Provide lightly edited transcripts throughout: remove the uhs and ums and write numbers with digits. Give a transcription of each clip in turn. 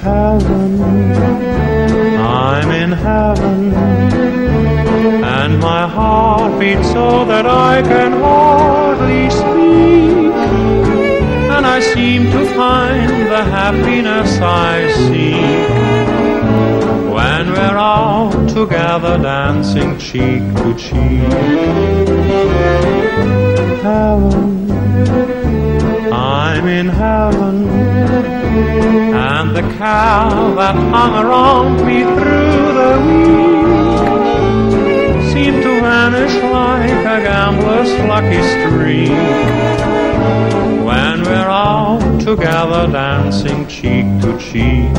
Heaven, I'm in heaven, and my heart beats so that I can hardly speak, and I seem to find the happiness I seek when we're all together dancing cheek to cheek. Heaven, I'm in heaven, and the cow that hung around me through the week seemed to vanish like a gambler's lucky streak when we're all together dancing cheek to cheek.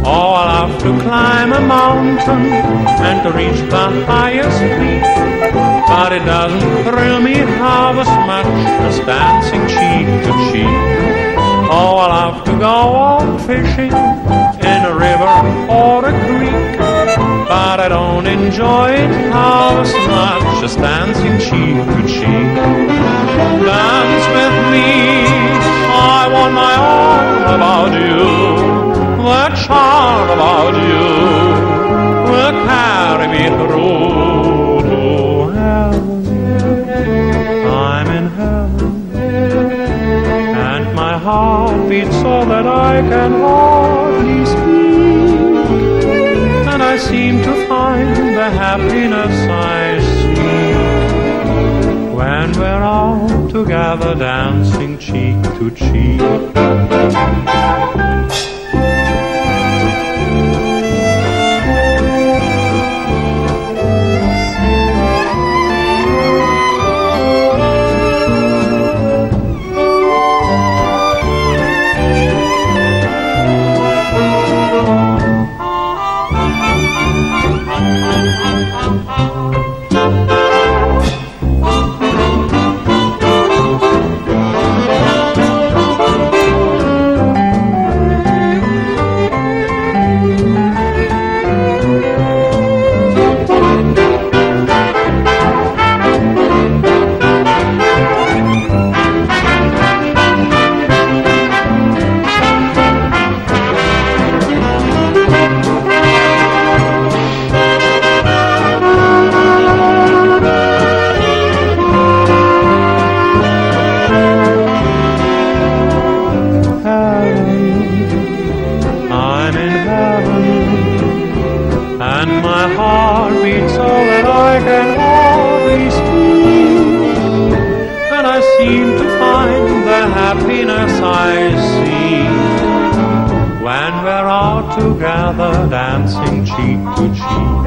Oh, I'll have to climb a mountain and to reach the highest peak, but it doesn't thrill me half as much as dancing cheek to cheek. Oh, I'll have to go out fishing in a river or a creek, but I don't enjoy it half as much as dancing cheek to cheek. Dance with me, I want my all about you. The charm about you will carry me through to heaven. I'm in heaven, and my heart beats so that I can hardly speak, and I seem to find the happiness I seek when we're all together dancing cheek to cheek. And my heart beats so that I can hardly speak, and I seem to find the happiness I see when we're all together dancing cheek to cheek.